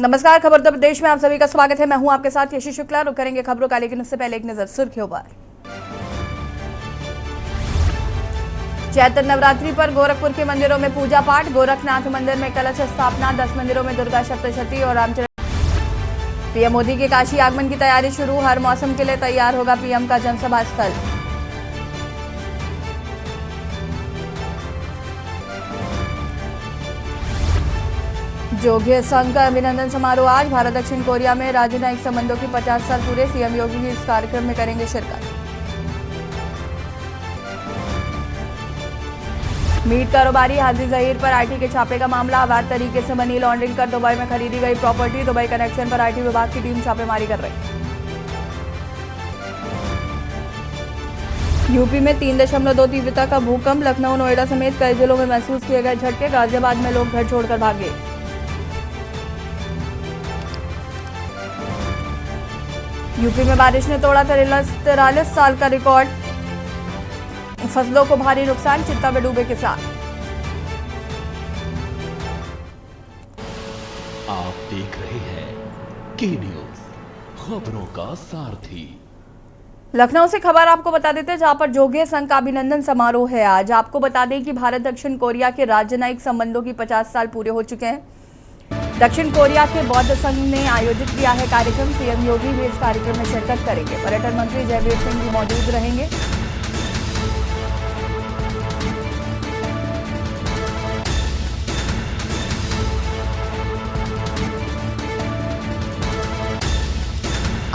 नमस्कार, खबर उत्तर प्रदेश में आप सभी का स्वागत है। मैं हूं आपके साथ यशी शुक्ला। रुक करेंगे खबरों का, लेकिन उससे पहले एक नजर सुर्खियों पर। चैत्र नवरात्रि पर गोरखपुर के मंदिरों में पूजा पाठ। गोरखनाथ मंदिर में कलश स्थापना, 10 मंदिरों में दुर्गा सप्तशती और रामचरण। पीएम मोदी के काशी आगमन की तैयारी शुरू। हर मौसम के लिए तैयार होगा पीएम का जनसभा स्थल। जोगिया संघ का अभिनंदन समारोह आज। भारत दक्षिण कोरिया में राजनयिक संबंधों की 50 साल पूरे। सीएम योगी भी इस कार्यक्रम में करेंगे शिरकत। मीट कारोबारी हाजी जहीर पर आईटी के छापे का मामला। अवैध तरीके से मनी लॉन्ड्रिंग कर दुबई में खरीदी गई प्रॉपर्टी। दुबई कनेक्शन पर आईटी विभाग की टीम छापेमारी कर रही। यूपी में 3.2 तीव्रता का भूकंप। लखनऊ, नोएडा समेत कई जिलों में महसूस किए गए झटके। गाजियाबाद में लोग घर छोड़कर भागे। यूपी में बारिश ने तोड़ा 43 साल का रिकॉर्ड। फसलों को भारी नुकसान, चिंता में डूबे किसान। आप देख रहे हैं के न्यूज, खबरों का सारथी। लखनऊ से खबर आपको बता देते हैं, जहां पर जोगिया संघ का अभिनंदन समारोह है आज। आपको बता दें कि भारत दक्षिण कोरिया के राजनयिक संबंधों की 50 साल पूरे हो चुके हैं। दक्षिण कोरिया के बौद्ध संघ ने आयोजित किया है कार्यक्रम। सीएम योगी भी इस कार्यक्रम में शिरकत करेंगे। पर्यटन मंत्री जयवीर सिंह भी मौजूद रहेंगे।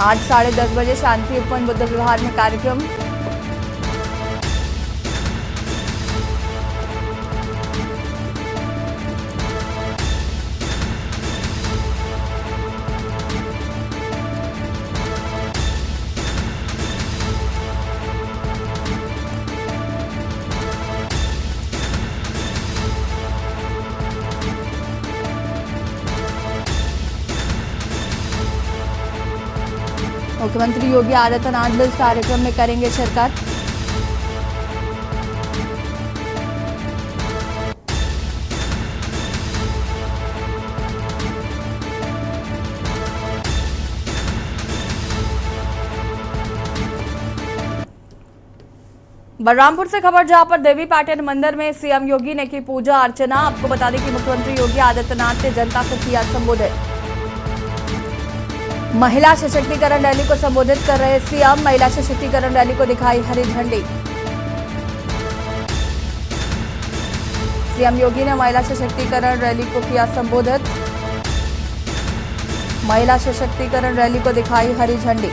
आज 10:30 बजे शांति उपवन बुद्ध विहार में कार्यक्रम। मुख्यमंत्री योगी आदित्यनाथ भी इस कार्यक्रम में करेंगे शिरकत। बलरामपुर से खबर, जहां पर देवी पाटन मंदिर में सीएम योगी ने की पूजा अर्चना। आपको बता दें कि मुख्यमंत्री योगी आदित्यनाथ ने जनता को किया संबोधित। महिला सशक्तिकरण रैली को संबोधित कर रहे सीएम। महिला सशक्तिकरण रैली को दिखाई हरी झंडी। सीएम योगी ने महिला सशक्तिकरण रैली को किया संबोधित। महिला सशक्तिकरण रैली को दिखाई हरी झंडी।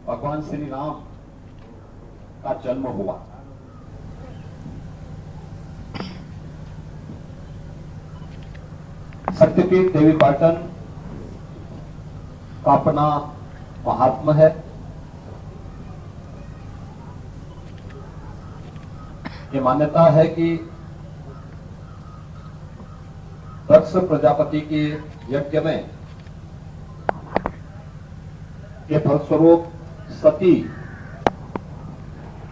भगवान श्री राम का जन्म हुआ। शक्तिपीठ देवी पाटन का अपना महात्मा है। ये मान्यता है कि दक्ष प्रजापति के यज्ञ में के फलस्वरूप सती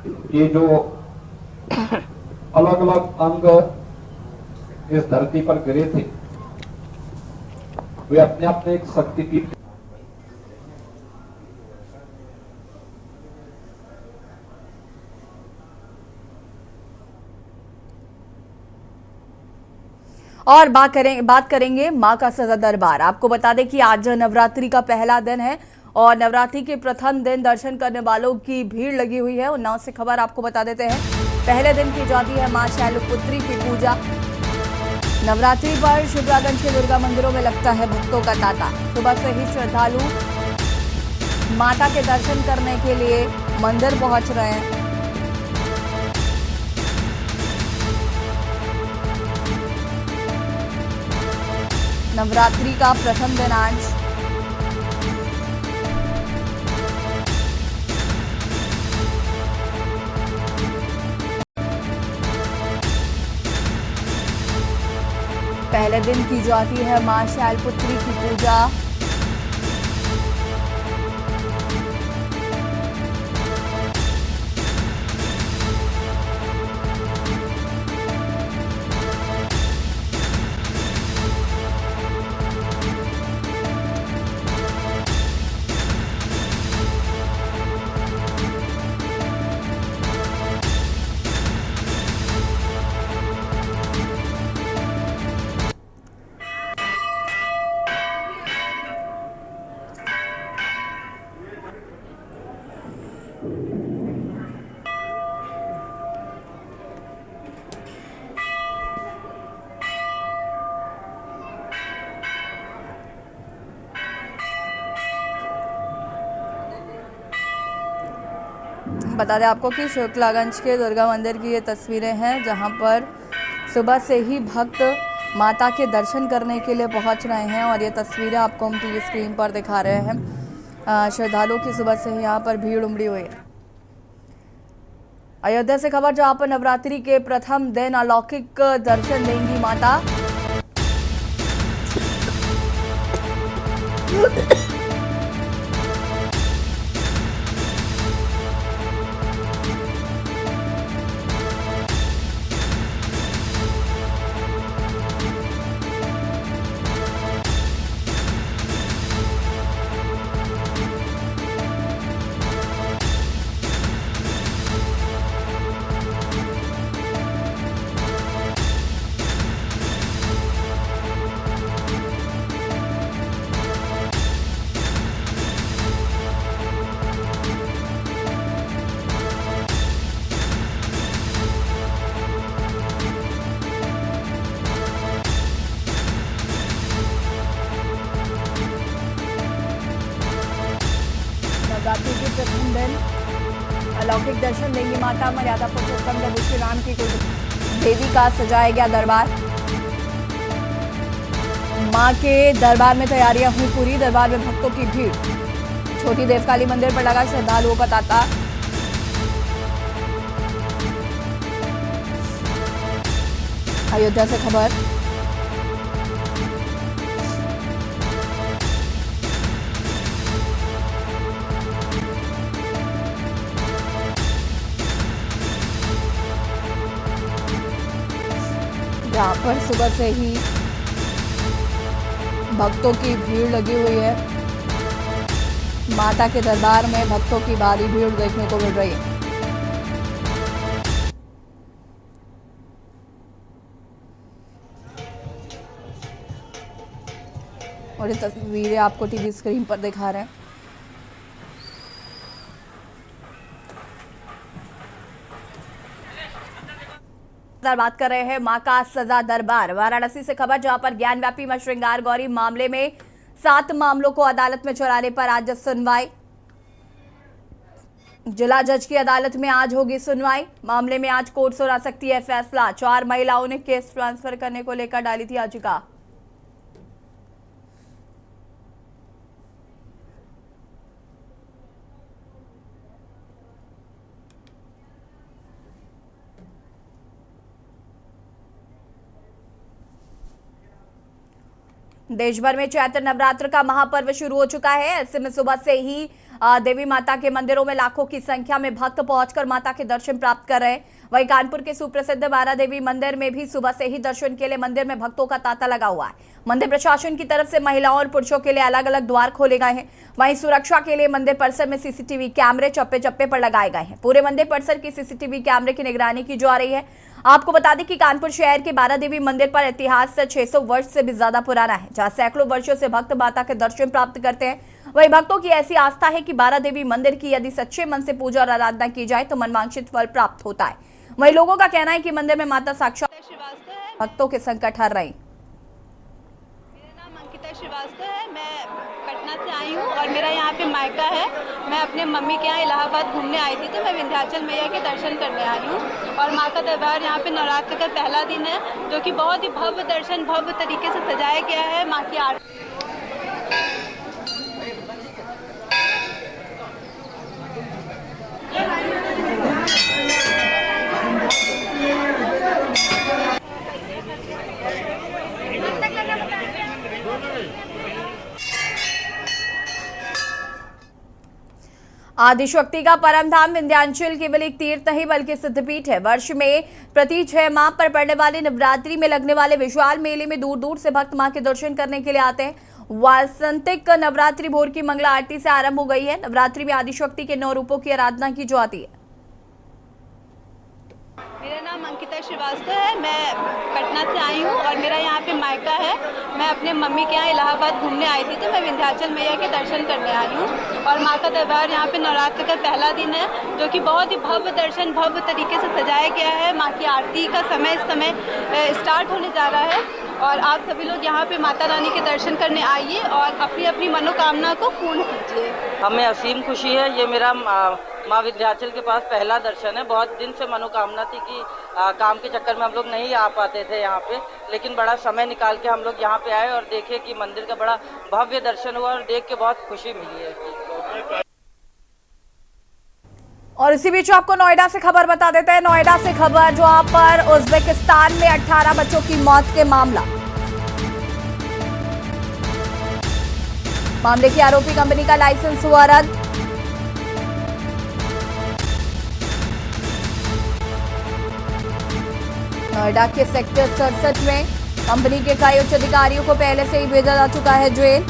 के जो अलग अलग अंग इस धरती पर गिरे थे, वे अपने आप में एक शक्तिपीठ। और बात करेंगे मां का सदा दरबार। आपको बता दें कि आज नवरात्रि का पहला दिन है और नवरात्रि के प्रथम दिन दर्शन करने वालों की भीड़ लगी हुई है। उन्नाव से खबर आपको बता देते हैं, पहले दिन की जाती है मां शैलपुत्री की पूजा। नवरात्रि पर शिवरागंज के दुर्गा मंदिरों में लगता है भक्तों का तांता। सुबह से ही श्रद्धालु माता के दर्शन करने के लिए मंदिर पहुंच रहे हैं। नवरात्रि का प्रथम दिन आज। पहले दिन की जाती है मां शैलपुत्री की पूजा। बता दें आपको कि शुक्लागंज के दुर्गा मंदिर की ये तस्वीरें हैं, जहां पर सुबह से ही भक्त माता के दर्शन करने के लिए पहुंच रहे हैं और ये तस्वीरें आपको हम टीवी स्क्रीन पर दिखा रहे हैं। श्रद्धालुओं की सुबह से यहाँ पर भीड़ उमड़ी हुई है। अयोध्या से खबर, जहां पर नवरात्रि के प्रथम दिन अलौकिक दर्शन देंगी माता। नवरात्रि के प्रथम दिन अलौकिक दर्शन देंगी माता। मर्यादा पुरुषोत्तम प्रभु श्री राम की कुल देवी का सजाया गया दरबार। मां के दरबार में तैयारियां हुई पूरी। दरबार में भक्तों की भीड़। छोटी देवकाली मंदिर पर लगा श्रद्धालुओं का तांता। अयोध्या से खबर, जहां पर सुबह से ही भक्तों की भीड़ लगी हुई है। माता के दरबार में भक्तों की भारी भीड़ देखने को मिल रही है। और ये तस्वीरें आपको टीवी स्क्रीन पर दिखा रहे हैं। बात कर रहे हैं मां का सजा दरबार। वाराणसी से खबर, जहां पर ज्ञानव्यापी मां श्रृंगार गौरी मामले में 7 मामलों को अदालत में चलाने पर आज सुनवाई। जिला जज की अदालत में आज होगी सुनवाई। मामले में आज कोर्ट सुना सकती है फैसला। 4 महिलाओं ने केस ट्रांसफर करने को लेकर डाली थी याचिका। देश भर में चैत्र नवरात्र का महापर्व शुरू हो चुका है। ऐसे में सुबह से ही देवी माता के मंदिरों में लाखों की संख्या में भक्त पहुंचकर माता के दर्शन प्राप्त कर रहे हैं। वहीं कानपुर के सुप्रसिद्ध बारा देवी मंदिर में भी सुबह से ही दर्शन के लिए मंदिर में भक्तों का तांता लगा हुआ है। मंदिर प्रशासन की तरफ से महिलाओं और पुरुषों के लिए अलग अलग द्वार खोले गए हैं। वहीं सुरक्षा के लिए मंदिर परिसर में सीसीटीवी कैमरे चप्पे चप्पे पर लगाए गए हैं। पूरे मंदिर परिसर की सीसीटीवी कैमरे की निगरानी की जा रही है। आपको बता दें कि कानपुर शहर के बारा देवी मंदिर पर इतिहास 600 वर्ष से भी ज्यादा पुराना है, जहां सैकड़ों वर्षों से भक्त माता के दर्शन प्राप्त करते हैं। वहीं भक्तों की ऐसी आस्था है कि बारा देवी मंदिर की यदि सच्चे मन से पूजा और आराधना की जाए तो मनवांछित फल प्राप्त होता है। वहीं लोगों का कहना है कि मंदिर में माता साक्षात भक्तों के संकट हर रही। मेरा नाम अंकिता श्रीवास्तव है। मैं पटना से आई हूँ और मेरा यहाँ पे मायका है। मैं अपने मम्मी के यहाँ इलाहाबाद घूमने आई थी, तो मैं विंध्याचल मैया के दर्शन करने आई हूँ। और माँ का दरबार यहाँ पे नवरात्र का पहला दिन है, जो कि बहुत ही भव्य दर्शन भव्य तरीके से सजाया गया है। माँ की आरती आदिशक्ति का परम धाम विंध्याचल केवल एक तीर्थ नहीं बल्कि सिद्धपीठ है। वर्ष में प्रति 6 माह पर पड़ने वाले नवरात्रि में लगने वाले विशाल मेले में दूर दूर से भक्त मां के दर्शन करने के लिए आते हैं। वासंतिक नवरात्रि भोर की मंगला आरती से आरंभ हो गई है। नवरात्रि में आदिशक्ति के 9 रूपों की आराधना की जाती है। मेरा नाम अंकिता श्रीवास्तव है। मैं पटना से आई हूँ और मेरा यहाँ पे मायका है। मैं अपने मम्मी के यहाँ इलाहाबाद घूमने आई थी, तो मैं विंध्याचल मैया के दर्शन करने आई हूँ। और माँ का दरबार यहाँ पे नवरात्र का पहला दिन है, जो कि बहुत ही भव्य दर्शन भव्य तरीके से सजाया गया है। माँ की आरती का समय इस समय स्टार्ट होने जा रहा है और आप सभी लोग यहाँ पे माता रानी के दर्शन करने आइए और अपनी अपनी मनोकामना को पूर्ण कीजिए। हमें असीम खुशी है। ये मेरा माँ विंध्याचल के पास पहला दर्शन है। बहुत दिन से मनोकामना थी कि काम के चक्कर में हम लोग नहीं आ पाते थे यहाँ पे, लेकिन बड़ा समय निकाल के हम लोग यहाँ पे आए और देखे कि मंदिर का बड़ा भव्य दर्शन हुआ और देख के बहुत खुशी मिली है। और इसी बीच आपको नोएडा से खबर बता देते हैं। नोएडा से खबर, जहां पर उज्बेकिस्तान में 18 बच्चों की मौत के मामले की आरोपी कंपनी का लाइसेंस हुआ रद्द। नोएडा के सेक्टर 67 में कंपनी के कई उच्च अधिकारियों को पहले से ही भेजा जा चुका है जेल।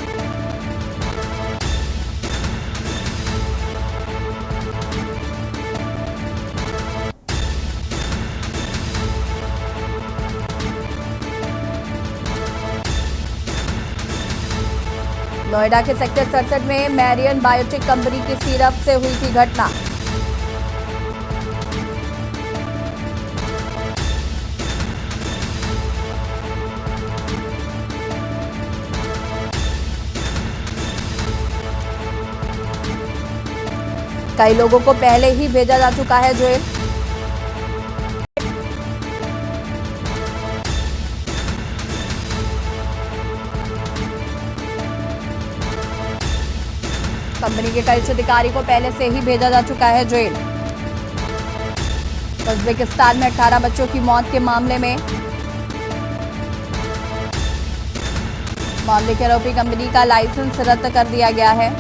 नोएडा के सेक्टर 67 में मैरियन बायोटेक कंपनी की सिरप से हुई थी घटना। कई लोगों को पहले ही भेजा जा चुका है जेल। कंपनी के कई उच्च अधिकारी को पहले से ही भेजा जा चुका है जेल। उज्बेकिस्तान में 18 बच्चों की मौत के मामले के आरोपी कंपनी का लाइसेंस रद्द कर दिया गया है।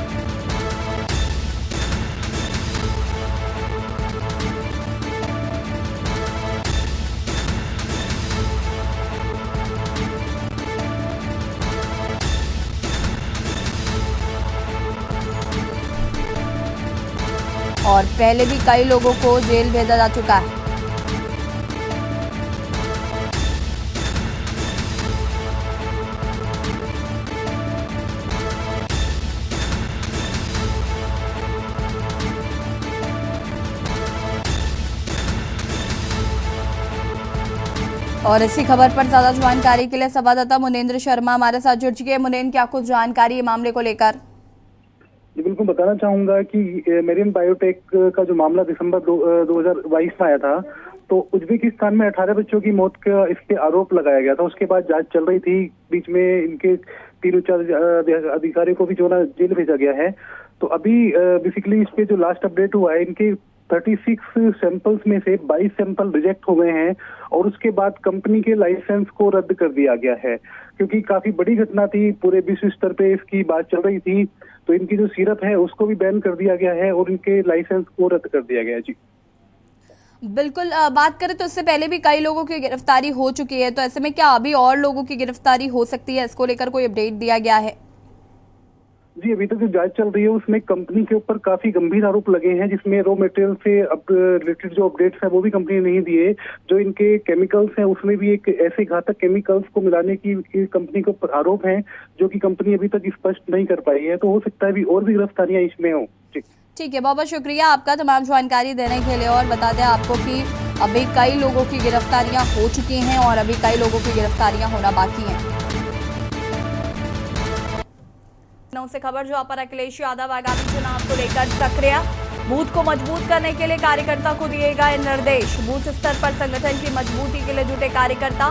और पहले भी कई लोगों को जेल भेजा जा चुका है। और इसी खबर पर ज्यादा जानकारी के लिए संवाददाता मुनेंद्र शर्मा हमारे साथ जुड़ चुके हैं। मुनेंद्र, क्या कुछ जानकारी है मामले को लेकर? जी बिल्कुल बताना चाहूंगा कि मैरियन बायोटेक का जो मामला दिसंबर 2022 में आया था, तो उज्बेकिस्तान में 18 बच्चों की मौत का इस पे आरोप लगाया गया था। उसके बाद जांच चल रही थी, बीच में इनके 3 उच्च अधिकारियों को भी जो ना जेल भेजा गया है। तो अभी बेसिकली इस पे जो लास्ट अपडेट हुआ है, इनके 36 सैंपल्स में से 22 सैंपल रिजेक्ट हो गए हैं और उसके बाद कंपनी के लाइसेंस को रद्द कर दिया गया है, क्योंकि काफी बड़ी घटना थी। पूरे विश्व स्तर पे इसकी बात चल रही थी, तो इनकी जो सिरप है उसको भी बैन कर दिया गया है और इनके लाइसेंस को रद्द कर दिया गया है। जी बिल्कुल, बात करें तो इससे पहले भी कई लोगों की गिरफ्तारी हो चुकी है, तो ऐसे में क्या अभी और लोगों की गिरफ्तारी हो सकती है? इसको लेकर कोई अपडेट दिया गया है? जी अभी तक जो जांच चल रही है उसमें कंपनी के ऊपर काफी गंभीर आरोप लगे हैं, जिसमें रॉ मटेरियल से रिलेटेड जो अपडेट्स है वो भी कंपनी नहीं दिए। जो इनके केमिकल्स हैं उसमें भी एक ऐसे घातक केमिकल्स को मिलाने की कंपनी के ऊपर आरोप है, जो कि कंपनी अभी तक स्पष्ट नहीं कर पाई है। तो हो सकता है अभी और भी गिरफ्तारियां इसमें हो। ठीक है, बहुत बहुत शुक्रिया आपका तमाम जानकारी देने के लिए। और बता दें आपको कि अभी कई लोगों की गिरफ्तारियां हो चुकी हैं और अभी कई लोगों की गिरफ्तारियां होना बाकी हैं। लखनऊ से खबर जहां पर अखिलेश यादव आगामी चुनाव को लेकर सक्रिय, बूथ को मजबूत करने के लिए कार्यकर्ता को दिए गए निर्देश। बूथ स्तर पर संगठन की मजबूती के लिए जुटे कार्यकर्ता।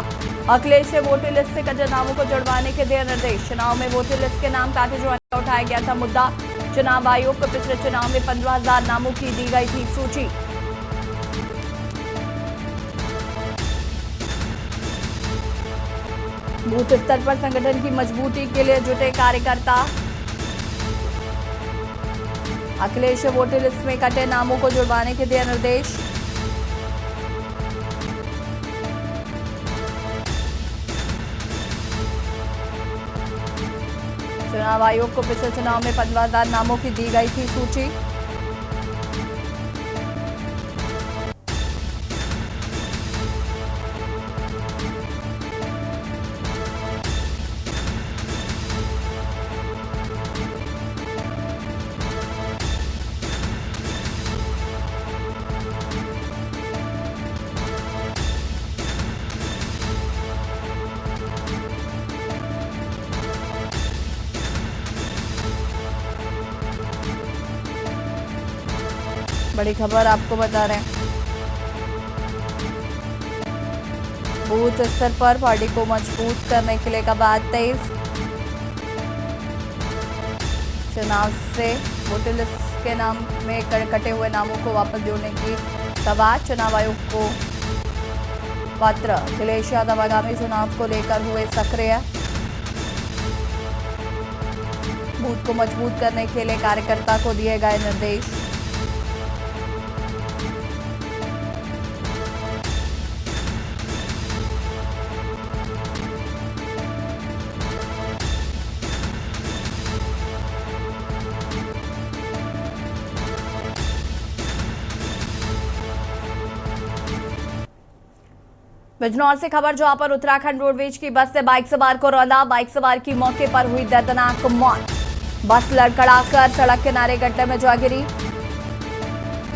अखिलेश से वोटर लिस्ट से कटे नामों को जुड़वाने के दिए निर्देश। चुनाव में वोटर लिस्ट के नाम काटे जुड़वाने का उठाया गया था मुद्दा। चुनाव आयोग को पिछले चुनाव में 15,000 नामों की दी गई थी सूची। बूथ स्तर पर संगठन की मजबूती के लिए जुटे कार्यकर्ता। अखिलेश से वोटर लिस्ट में कटे नामों को जुड़वाने के दिए निर्देश। चुनाव आयोग को पिछले चुनाव में 15,000 नामों की दी गई थी सूची। बड़ी खबर आपको बता रहे हैं, बूथ स्तर पर पार्टी को मजबूत करने के लिए कवायद तेज। चुनाव से वोटर लिस्ट के नाम में कटे हुए नामों को वापस जोड़ने की कवायद। चुनाव आयोग को पत्र। अखिलेश यादव आगामी चुनाव को लेकर हुए सक्रिय, बूथ को मजबूत करने के लिए कार्यकर्ता को दिए गए निर्देश। बिजनौर से खबर जहां पर उत्तराखंड रोडवेज की बस से बाइक सवार को रौंदा। बाइक सवार की मौके पर हुई दर्दनाक मौत। बस लड़खड़ाकर सड़क किनारे गड्ढे में जा गिरी।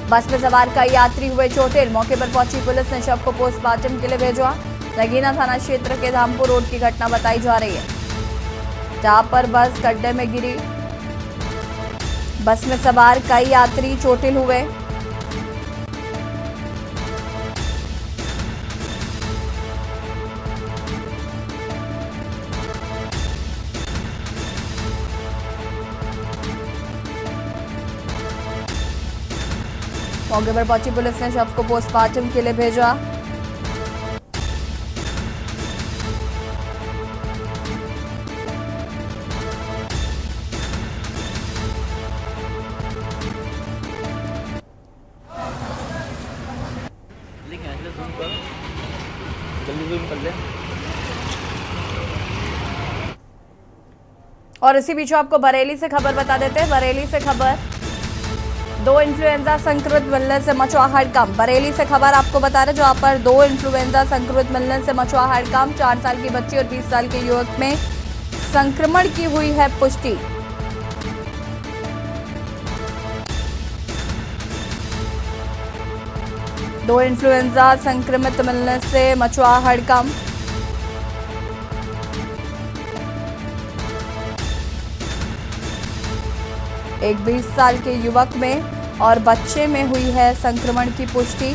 बस में सवार कई यात्री हुए चोटिल। मौके पर पहुंची पुलिस ने शव को पोस्टमार्टम के लिए भेजा। नगीना थाना क्षेत्र के धामपुर रोड की घटना बताई जा रही है, जहां पर बस गड्ढे में गिरी। बस में सवार कई यात्री चोटिल हुए। मौके पर पहुंची पुलिस ने शव को पोस्टमार्टम के लिए भेजा। और इसी बीच आपको बरेली से खबर बता देते हैं। बरेली से खबर, 2 इन्फ्लुएंजा संक्रमित मिलने से मचा हड़कंप। बरेली से खबर आपको बता रहे, जहां पर 2 इन्फ्लुएंजा संक्रमित मिलने से मचा हड़कंप। 4 साल की बच्ची और 20 साल के युवक में संक्रमण की हुई है पुष्टि। दो इन्फ्लुएंजा संक्रमित मिलने से मचा हड़कंप। एक 20 साल के युवक में और बच्चे में हुई है संक्रमण की पुष्टि।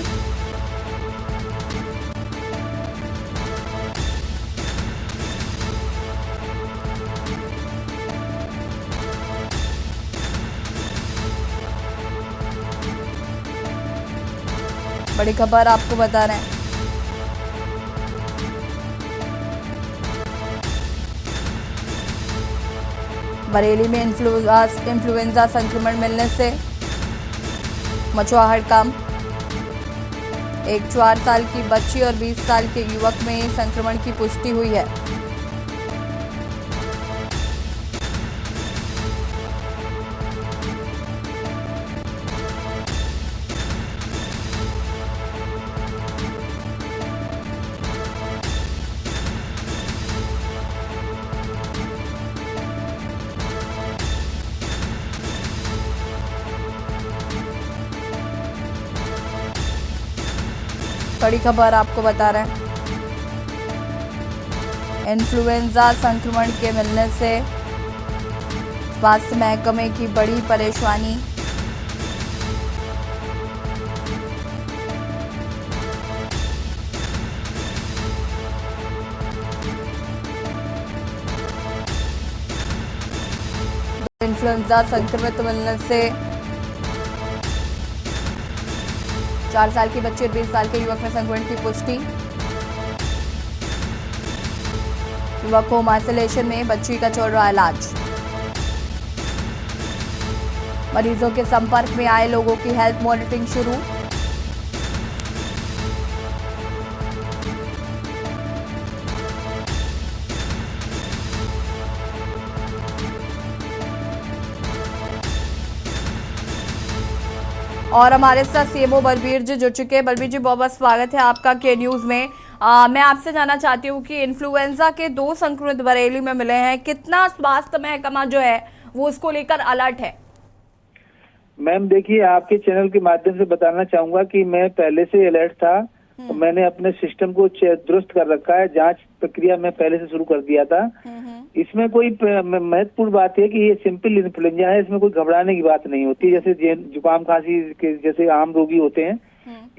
बड़ी खबर आपको बता रहे हैं, बरेली में इन्फ्लुएंजा संक्रमण मिलने से मचा हड़कंप। एक 4 साल की बच्ची और 20 साल के युवक में संक्रमण की पुष्टि हुई है। बड़ी खबर आपको बता रहे हैं, इन्फ्लुएंजा संक्रमण के मिलने से स्वास्थ्य महकमे की बड़ी परेशानी। इन्फ्लुएंजा संक्रमित मिलने से 4 साल के बच्चे और 20 साल के युवक में संक्रमण की पुष्टि। युवक होम आइसोलेशन में, बच्ची का चल रहा इलाज। मरीजों के संपर्क में आए लोगों की हेल्थ मॉनिटरिंग शुरू। और हमारे साथ सीएमओ बलबीर जी जुड़ चुके हैं। बलबीर जी, बहुत बहुत स्वागत है आपका के न्यूज में। मैं आपसे जानना चाहती हूँ कि इन्फ्लुएंजा के 2 संक्रमित बरेली में मिले हैं, कितना स्वास्थ्य महकमा जो है वो इसको लेकर अलर्ट है? मैम देखिए, आपके चैनल के माध्यम से बताना चाहूंगा कि मैं पहले से अलर्ट था। तो मैंने अपने सिस्टम को दुरुस्त कर रखा है, जांच प्रक्रिया मैं पहले से शुरू कर दिया था। इसमें कोई महत्वपूर्ण बात है कि ये सिंपल इन्फ्लुएंजा है, इसमें कोई घबराने की बात नहीं होती, जैसे जुकाम खांसी के जैसे आम रोगी होते हैं।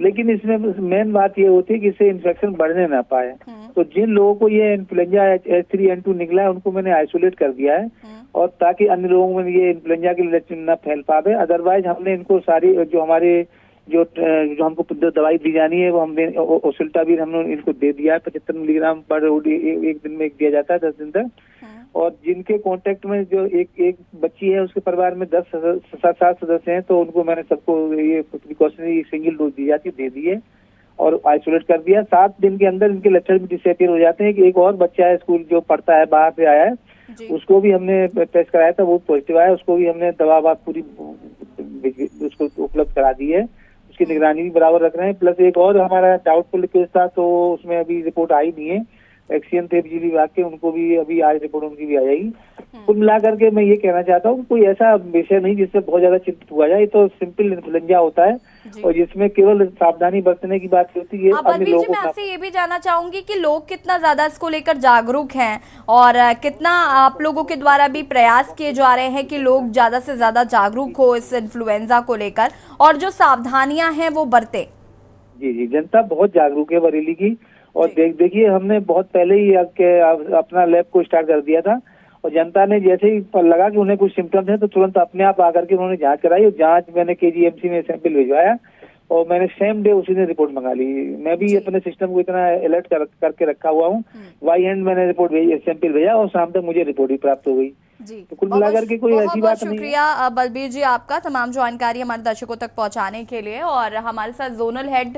लेकिन इसमें मेन बात ये होती है कि इससे इन्फेक्शन बढ़ने ना पाए। तो जिन लोगों को ये इन्फ्लुएंजा H3N2 निकला है उनको मैंने आइसोलेट कर दिया है, और ताकि अन्य लोगों में ये इन्फ्लुएंजा के लक्षण न फैल पावे। अदरवाइज हमने इनको सारी जो हमारे जो हमको दवाई दी जानी है वो हमने ओसेल्टावीर हमने इनको दे दिया है। 75 मिलीग्राम पर एक दिन में दिया जाता है 10 दिन तक। और जिनके कांटेक्ट में जो एक बच्ची है उसके परिवार में 7 सदस्य हैं, तो उनको मैंने सबको ये प्रिकॉशनरी सिंगल डोज दी जाती दे दी है और आइसोलेट कर दिया। 7 दिन के अंदर इनके लक्षण भी डिसअपीयर हो जाते हैं। कि एक और बच्चा है स्कूल जो पढ़ता है, बाहर से आया है, उसको भी हमने टेस्ट कराया था, वो पॉजिटिव आया। उसको भी हमने दवा पूरी उसको उपलब्ध करा दी है, उसकी निगरानी भी बराबर रख रहे हैं। प्लस एक और हमारा डाउटफुल केस था, तो उसमें अभी रिपोर्ट आई नहीं है। एक्सीएन थे बिजली विभाग के, उनको भी अभी आज रिपोर्ट उनकी भी आ जाएगी। कुल मिला करके मैं ये कहना चाहता हूँ कि कोई ऐसा विषय नहीं जिससे बहुत ज्यादा चिंतित हुआ जाए। तो सिंपल इन्फ्लुएंजा होता है और जिसमें केवल सावधानी बरतने की बात होती है। बलबीर जी, मैं आपसे ये भी जानना चाहूंगी कि लोग कितना ज्यादा इसको लेकर जागरूक हैं और कितना आप लोगों के द्वारा भी प्रयास किए जा रहे हैं कि लोग ज्यादा से ज्यादा जागरूक हो इस इन्फ्लुएंजा को लेकर और जो सावधानियां हैं वो बरते। जी, जनता बहुत जागरूक है बरेली की। और देखिए, हमने बहुत पहले ही अपना लैब को स्टार्ट कर दिया था, और जनता ने जैसे ही लगा कि उन्हें कुछ सिम्टम्स हैं तो तुरंत अपने आप आकर के उन्होंने जांच कराई। और जांच मैंने KGMC में सैंपल भिजवाया और मैंने सेम डे उसी ने रिपोर्ट मंगा ली। मैं भी अपने सिस्टम को इतना अलर्ट करके रखा हुआ हूँ। बाई हैंड मैंने रिपोर्ट सैंपल भेजा और शाम तक मुझे रिपोर्ट भी प्राप्त हो गई। जी, तो कुल मिलाकर के कोई ऐसी बात नहीं। शुक्रिया बलबीर जी आपका तमाम जानकारी हमारे दर्शकों तक पहुंचाने के लिए। और हमारे साथ जोनल हेड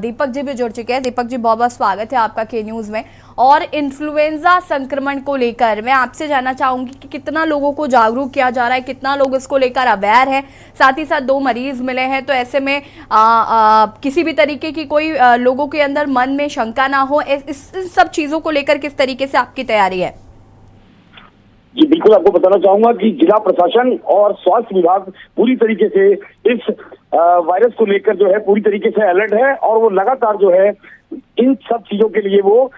दीपक जी भी जुड़ चुके हैं। दीपक जी, बहुत बहुत स्वागत है आपका के न्यूज में। और इन्फ्लुएंजा संक्रमण को लेकर मैं आपसे जानना चाहूंगी कि कितना लोगों को जागरूक किया जा रहा है, कितना लोग इसको लेकर अवेयर है। साथ ही साथ 2 मरीज मिले हैं, तो ऐसे में किसी भी तरीके की कोई लोगों के अंदर मन में शंका ना हो। इस सब चीजों को लेकर किस तरीके से आपकी तैयारी है? जी बिल्कुल, आपको बताना चाहूंगा कि जिला प्रशासन और स्वास्थ्य विभाग पूरी तरीके से इस वायरस को लेकर जो है पूरी तरीके से अलर्ट है। और वो लगातार जो है इन सब चीजों के लिए वो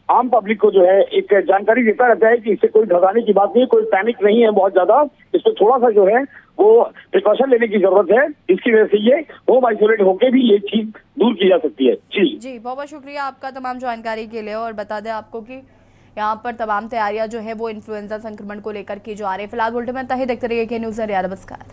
आम पब्लिक को जो है एक जानकारी देता रहता है कि इससे कोई घबराने की बात नहीं, कोई पैनिक नहीं है बहुत ज्यादा। इसमें थोड़ा सा जो है वो प्रिकॉशन लेने की जरूरत है। इसकी वजह से ये होम आइसोलेट होकर भी ये चीज दूर की जा सकती है। जी बहुत बहुत शुक्रिया आपका तमाम जानकारी के लिए। और बता दें आपको कि यहाँ पर तमाम तैयारियां जो है वो इन्फ्लुएंजा संक्रमण को लेकर की जा रही है। फिलहाल बुलेटिन में तही देखते रहिए के न्यूज़। नमस्कार।